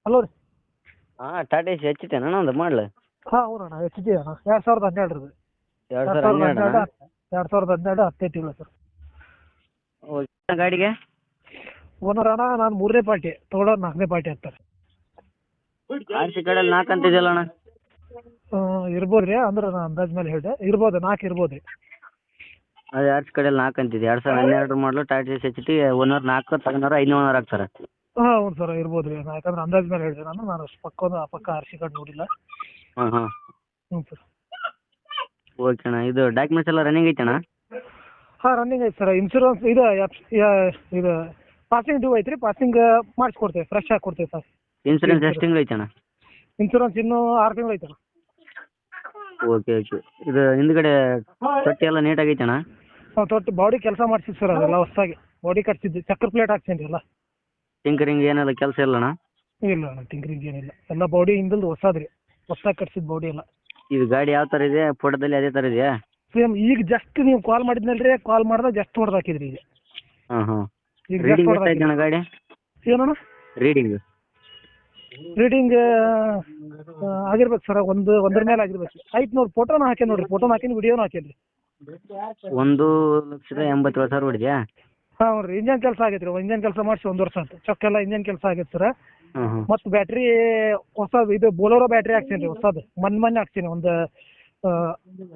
Hello ರೀ. ಹಾಂ Tata AC ಹೆಚ್ಚಿತ್ತೇನ ಒಂದು ಮಾಡಲು ಹಾಂ ಹ್ಞೂ ಅಣ್ಣ ಎಚ್ ಡಿ ಅಣ್ಣ 2012 ರೀ. 2012 2012 10 ತಿಂಗಳು ಸರ್. ಓಕೆ ಗಾಡಿಗೆ ಓನರ್ ಅಣ್ಣ ನಾನು 3ನೇ ಪಾರ್ಟಿ, ತೊಗೊಳೋರು 4ನೇ ಪಾರ್ಟಿ ಆಗ್ತಾರೆ. ಆರ್ ಸಿ ಕಡೆಯಲ್ಲಿ 4 ಅಂತಿದೆಯಲ್ಲ ಅಣ್ಣ. ಇರ್ಬೋದು ರೀ, ಅಂದ್ರೆ ನಾನು ಅಂದಾಜ್ ಮೇಲೆ ಹೇಳಿದೆ, ಇರ್ಬೋದು 4 ಇರ್ಬೋದು ರೀ. ಅದೇ ಆರ್ ಸಿ ಕಡೆಯಲ್ಲಿ 4 ಅಂತಿದೆ. 2012 ಮಾಡಲು Tata AC H T owner 4, ತಗೊಂಡವ್ರು 5ನೇ ಓನರ್ ಆಗ್ತಾರೆ. ಹಾಂ ಹೌದು ಸರ್, ಇರ್ಬೋದು ರೀ. ಯಾಕಂದ್ರೆ ಅಂದಾಜ್ ಮೇಲೆ ಹೇಳಿದೆ ನಾನು ಅಷ್ಟು ಪಕ್ಕ ಆರ್ ಸಿ ಕಾರ್ಡ್ ನೋಡಿಲ್ಲ. ಹಾಂ ಹಾಂ ಹ್ಞೂ ಸರ್. ಓಕೆ ಅಣ್ಣ. ಇದು ಡಾಕ್ಯುಮೆಂಟ್ಸ್ ಎಲ್ಲ ರನ್ನಿಂಗ್ ಐತೆ ಅಣ್ಣ? ಹಾಂ ರನ್ನಿಂಗ್ ಐತೆ ಸರ್. ಇನ್ಶೂರೆನ್ಸ್ ಇದು ಪಾಸಿಂಗ್ ಡ್ಯೂ ಐತೆ ರೀ. ಪಾಸಿಂಗ್ ಮಾಡಿಸ್ಕೊಡ್ತೇವೆ, ಫ್ರೆಶ್ ಆಗಿ ಕೊಡ್ತೇವೆ ಸರ್. ಇನ್ಸೂರೆನ್ಸ್ ಎಷ್ಟು ತಿಂಗಳು ಐತೆ ಅಣ್ಣ? ಇನ್ಶೂರೆನ್ಸ್ ಇನ್ನೂ 6 ತಿಂಗಳು ಐತೆ ಅಣ್ಣ. Okay okay. ಇದು ಹಿಂದ್ಗಡೆ ತೊಟ್ಟಿ ಎಲ್ಲ ನೀಟಾಗಿ ಐತೆ ಅಣ್ಣ? ತೊಟ್ಟು ಬಾಡಿ ಕೆಲಸ ಮಾಡ್ಸಿದ್ದು ಸರ್, ಅದೆಲ್ಲ ಹೊಸದಾಗಿ ಬಾಡಿ ಕಟ್ಸಿದ್ದು. ಚಕ್ರ ಪ್ಲೇಟ್ ಹಾಕ್ಸೇನಿ ಎಲ್ಲ. ಟಿಂಕರಿಂಗ್ ಏನೆಲ್ಲ ಕೆಲಸ ಇಲ್ಲ ಅಣ್ಣ? ಇಲ್ಲ ಅಣ್ಣ, ಟಿಂಕರಿಂಗ್ ಏನಿಲ್ಲ. ಎಲ್ಲ ಬಾಡಿ ಹಿಂದಲ್ದು ಹೊಸದ್ರಿ, ಹೊಸದಾಗಿ ಕಟ್ಸಿದ್ದು ಬಾಡಿ ಎಲ್ಲ. ಇದು ಗಾಡಿ ಯಾವ ಥರ ಇದೆ? ಫೋಟೋದಲ್ಲಿ ಅದೇ ಥರ ಇದೆಯಾ? ಸೇಮ್ ಈಗ ಜಸ್ಟ್ ನೀವು ಕಾಲ್ ಮಾಡಿದ್ನಲ್ರಿ, ಕಾಲ್ ಮಾಡಿದಾಗ ಜಸ್ಟ್ ಹೊಡೆದು ಹಾಕಿದ್ರಿ ಈಗ. ಹಾಂ ಹಾಂ. ಈಗ ಜಸ್ಟ್ ರೀಡಿಂಗ್ ಹೊಡೆದು ಎಷ್ಟಾಯ್ತು ಅಣ್ಣ ಗಾಡಿ? ಏನಣ್ಣ ರೀಡಿಂಗ್ ರೀಡಿಂಗ್ ಆಗಿರ್ಬೇಕು ಸರ್, ಒಂದ್ರ ಮೇಲೆ ಆಗಿರ್ಬೇಕು. ಆಯ್ತು ನೋಡಿ, ಫೋಟೋನ ಹಾಕಿ ನೋಡ್ರಿ, ಫೋಟೋನ ಹಾಕಿನಿ, ವಿಡಿಯೋನ ಹಾಕೇನಿ. 1,80,000 ಹೊಡಿದ್ಯಾ? ಹಾಂ ರೀ. ಇಂಜನ್ ಕೆಲಸ ಆಗೈತೆ ರೀ, ಇಂಜನ್ ಕೆಲಸ ಮಾಡಿಸಿ 1 ವರ್ಷ ಅಂತ. ಚೊಕ್ಕೆಲ್ಲ ಇಂಜನ್ ಕೆಲಸ ಆಗೈತೆ ಸರ್. ಹಾಂ ಹಾಂ. ಮತ್ತು ಬ್ಯಾಟ್ರಿ ಹೊಸದು, ಇದು ಬೋಲೋರೋ ಬ್ಯಾಟ್ರಿ ಹಾಕ್ಸೀನಿ ರೀ, ಹೊಸದು. ಮೊನ್ನೆ ಹಾಕ್ಸೀನಿ. ಒಂದು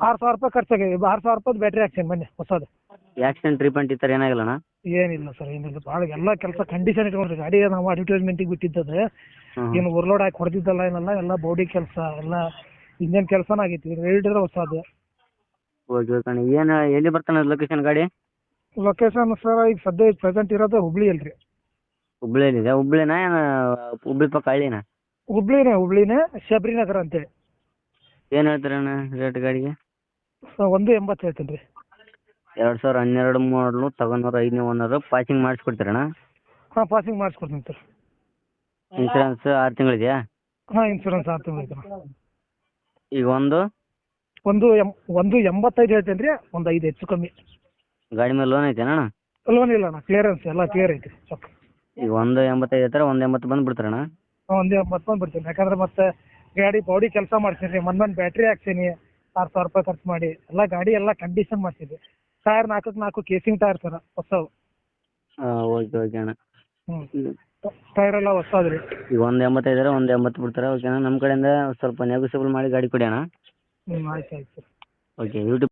6,000 ರೂಪಾಯಿ ಖರ್ಚಾಗಿದೆ. 6,000 ರೂಪಾಯಿ ಬ್ಯಾಟ್ರಿ ಹಾಕ್ಸೀನಿ ಮೊನ್ನೆ ಹೊಸದು. ಆಕ್ಸಿಡೆಂಟ್ ಟ್ರೀಟ್ಮೆಂಟ್ ಈ ಥರ ಏನಾಗಿಲ್ಲ ಅಣ್ಣ? ಏನಿಲ್ಲ ಸರ್, ಏನಿಲ್ಲ. ಭಾಳ ಎಲ್ಲ ಕೆಲಸ ಕಂಡೀಷನ್ ಇಟ್ಕೊಂಡ್ರಿ. ಗಾಡಿ ನಾವು ಅಡ್ವರ್ಟೈಸ್ಮೆಂಟಿಗೆ ಬಿಟ್ಟಿದ್ದದು, ಹಾಂ ಏನು ಓವರ್ಲೋಡ್ ಹಾಕಿ ಹೊಡೆದಿದ್ದಲ್ಲ ಏನಲ್ಲ. ಎಲ್ಲ ಬಾಡಿ ಕೆಲಸ, ಎಲ್ಲ ಇಂಜನ್ ಕೆಲಸನ ಆಗೈತಿ. ರೇಲ್ಡ್ರೆ ಹೊಸದು. ಓಕೆ ಓಕೆ ಅಣ್ಣ. ಏನು ಎಲ್ಲಿ ಬರ್ತಾನೆ ಲೊಕೇಶನ್ ಗಾಡಿ? ಲೊಕೇಶನ್ ಸರ್ ಈಗ ಸದ್ಯ ಪ್ರೆಸೆಂಟ್ ಇರೋದು ಹುಬ್ಳಿ ಅಲ್ರಿ. ಹುಬ್ಳಿಯಲ್ಲಿದೆ? ಹುಬ್ಳಿನಾ ಏನು ಹುಬ್ಳಿ ಪಕ್ಕ ಹಳ್ಳಿನಾ? ಹುಬ್ಳಿನೇ ಶಬರಿನಗರ ಅಂತೇಳಿ. ಏನು ಹೇಳ್ತೀರಿ ಅಣ್ಣ ರೇಟ್ ಗಾಡಿಗೆ? 1.80 ಹೇಳ್ತೀನಿ ರೀ. 2012 ಮಾಡಲು, ತಗೊಂಡವ್ರು 5ನೇ ಓನರು. ಪಾಸಿಂಗ್ ಮಾಡಿಸ್ಕೊಡ್ತೀರಣ್ಣ? ಹಾಂ ಪಾಸಿಂಗ್ ಮಾಡಿಸ್ಕೊಡ್ತೀನಿ ಸರ್. ಇನ್ಸೂರೆನ್ಸ್ 6 ತಿಂಗಳಿದೆಯಾ? ಹಾಂ ಇನ್ಸೂರೆನ್ಸ್ 6 ತಿಂಗಳು ಐತೆ. ಈಗ ಒಂದು 1.85 ಹೇಳ್ತೇನೆ ರೀ, ಒಂದು 5 ಹೆಚ್ಚು ಕಮ್ಮಿ. ಗಾಡಿ ಮೇಲೆ ಲೋನ್ ಐತೆನಾ ಅಣ್ಣ? ಲೋನ್ ಇಲ್ಲ ಅಣ್ಣ, ಕ್ಲಿಯರೆನ್ಸ್ ಎಲ್ಲ ಕ್ಲಿಯರ್ ಐತಿ. ಚೊಕ್ಕ ಈಗ 1.85 ಹೇಳ್ತಾರೆ, 1.80 ಬಂದು ಬಿಡ್ತಾರಣ್ಣ? 1.80 ಬರ್ತೀನಿ. ಯಾಕಂದ್ರೆ ಮತ್ತೆ ಗಾಡಿ ಬಾಡಿ ಕೆಲಸ ಮಾಡ್ಸೀನಿ ರೀ, ಮೊನ್ನೆ ಬ್ಯಾಟ್ರಿ ಹಾಕ್ಸೀನಿ 6,000 ರೂಪಾಯಿ ಖರ್ಚು ಮಾಡಿ. ಎಲ್ಲ ಗಾಡಿ ಎಲ್ಲ ಕಂಡೀಷನ್ ಮಾಡ್ಸಿದ್ವಿ. ಟೈರ್ 4 ಕೇಸಿಂಗ್ ಟೈರ್ ಸರ್, ಹೊಸವು. ಹಾಂ ಓಕೆ ಓಕೆ ಅಣ್ಣ. ಹ್ಞೂ ಟೈರ್ ಎಲ್ಲ ಹೊಸದು ರೀ. ಈಗ 1.85 1.80 ಬಿಡ್ತಾರೆ. ಓಕೆ ಅಣ್ಣ. ನಮ್ಮ ಕಡೆಯಿಂದ ಸ್ವಲ್ಪ ನೆಗೋಸಿಯಬಲ್ ಮಾಡಿ ಗಾಡಿ ಕೊಡಿ ಅಣ್ಣ. ಆಯ್ತು ಸರ್. ಓಕೆ. ಯೂಟ್ಯೂಬ್